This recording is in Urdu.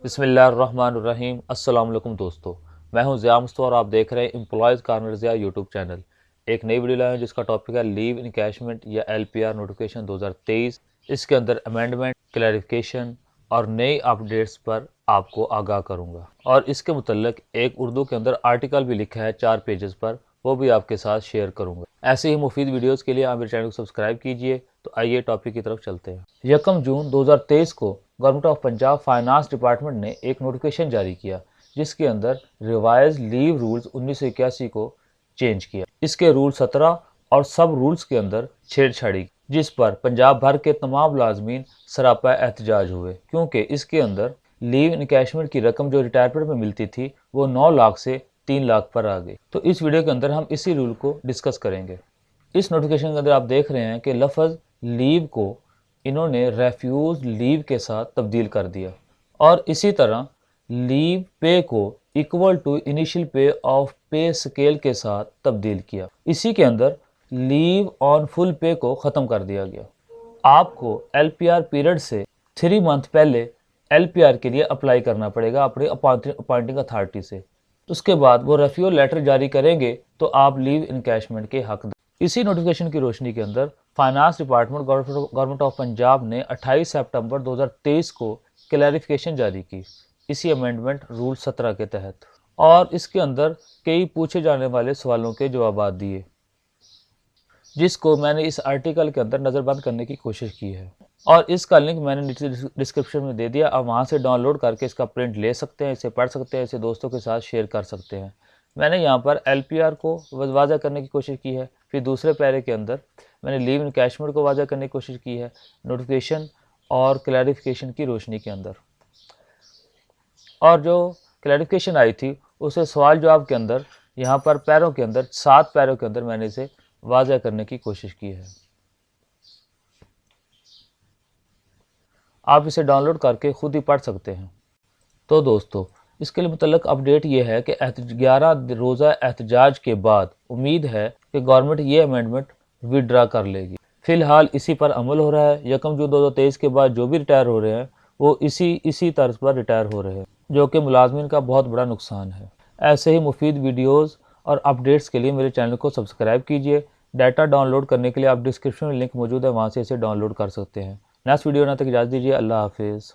بسم اللہ الرحمن الرحیم۔ السلام علیکم دوستو، میں ہوں ضیاء مصطفیٰ اور آپ دیکھ رہے ہیں Employees Corner Zia YouTube channel. ایک نئی ویڈیو لائے ہیں جس کا ٹاپک ہے لیو انکیشمنٹ یا LPR نوٹیفکیشن 2023۔ اس کے اندر امینڈمنٹ، کلیریفیکیشن اور نئی اپڈیٹس پر آپ کو آگاہ کروں گا، اور اس کے متعلق ایک اردو کے اندر آرٹیکل بھی لکھا ہے 4 پیجز پر، وہ بھی آپ کے ساتھ شیئر کروں گا۔ ایسے ہی مفید ویڈیوز کے لیے آپ میرے چینل کو سبسکرائب کیجئے۔ تو آئیے ٹاپک کی طرف چلتے ہیں۔ 1 جون 2023 کو government of Punjab finance department نے ایک نوٹیفکیشن جاری کیا جس کے اندر ریوائز لیو رولز 1981 کو چینج کیا۔ اس کے رول 17 اور سب رولز کے اندر چھیڑ چھاڑی جس پر پنجاب بھر کے تمام ملازمین سراپا احتجاج ہوئے، کیونکہ اس کے اندر لیو انکیشمنٹ کی رقم جو ریٹائرمنٹ میں ملتی تھی وہ 9 لاکھ سے 3 لاکھ پر آ گئی۔ تو اس ویڈیو کے اندر ہم اسی رول کو ڈسکس کریں گے۔ اس نوٹیفکیشن کے اندر آپ دیکھ رہے ہیں کہ لفظ لیو کو انہوں نے ریفیوز لیو کے ساتھ تبدیل کر دیا، اور اسی طرح لیو پے کو equal to initial pay of pay scale کے ساتھ تبدیل کیا۔ اسی کے اندر لیو آن فل پے کو ختم کر دیا گیا۔ آپ کو LPR پیریڈ سے 3 منتھ پہلے LPR کے لیے اپلائی کرنا پڑے گا اپنی اپوائنٹنگ اتھارٹی سے۔ اس کے بعد وہ ریفیو لیٹر جاری کریں گے تو آپ لیو انکیشمنٹ کے حق دار۔ اسی نوٹیفکیشن کی روشنی کے اندر finance department government of Punjab نے 28 سپٹمبر 2023 کو کلیریفیکیشن جاری کی اسی امینڈمنٹ رول 17 کے تحت، اور اس کے اندر کئی پوچھے جانے والے سوالوں کے جوابات دیے، جس کو میں نے اس آرٹیکل کے اندر نظر بند کرنے کی کوشش کی ہے، اور اس کا لنک میں نے نیچے ڈسکرپشن میں دے دیا۔ آپ وہاں سے ڈاؤن لوڈ کر کے اس کا پرنٹ لے سکتے ہیں، اسے پڑھ سکتے ہیں، اسے دوستوں کے ساتھ شیئر کر سکتے ہیں۔ میں نے یہاں پر LPR کو واضح کرنے کی کوشش کی ہے، پھر دوسرے پیرے کے اندر میں نے لیو انکیشمنٹ کو واضح کرنے کی کوشش کی ہے نوٹیفکیشن اور کلیریفیکیشن کی روشنی کے اندر، اور جو کلیریفیکیشن آئی تھی اسے سوال جواب کے اندر یہاں پر پیروں کے اندر 7 پیروں کے اندر میں نے اسے واضح کرنے کی کوشش کی ہے۔ آپ اسے ڈاؤن لوڈ کر کے خود ہی پڑھ سکتے ہیں۔ تو دوستو، اس کے لیے متعلق اپڈیٹ یہ ہے کہ 11 روزہ احتجاج کے بعد امید ہے کہ گورنمنٹ یہ امینڈمنٹ وڈرا کر لے گی۔ فی الحال اسی پر عمل ہو رہا ہے۔ 1 جون 2023 کے بعد جو بھی ریٹائر ہو رہے ہیں وہ اسی طرز پر ریٹائر ہو رہے ہیں، جو کہ ملازمین کا بہت بڑا نقصان ہے۔ ایسے ہی مفید ویڈیوز اور اپڈیٹس کے لیے میرے چینل کو سبسکرائب کیجئے۔ ڈیٹا ڈاؤن لوڈ کرنے کے لیے آپ ڈسکرپشن میں لنک موجود ہے، وہاں سے اسے ڈاؤن لوڈ کر سکتے ہیں۔ نیکسٹ ویڈیو تک اجازت دیجیے۔ اللہ حافظ۔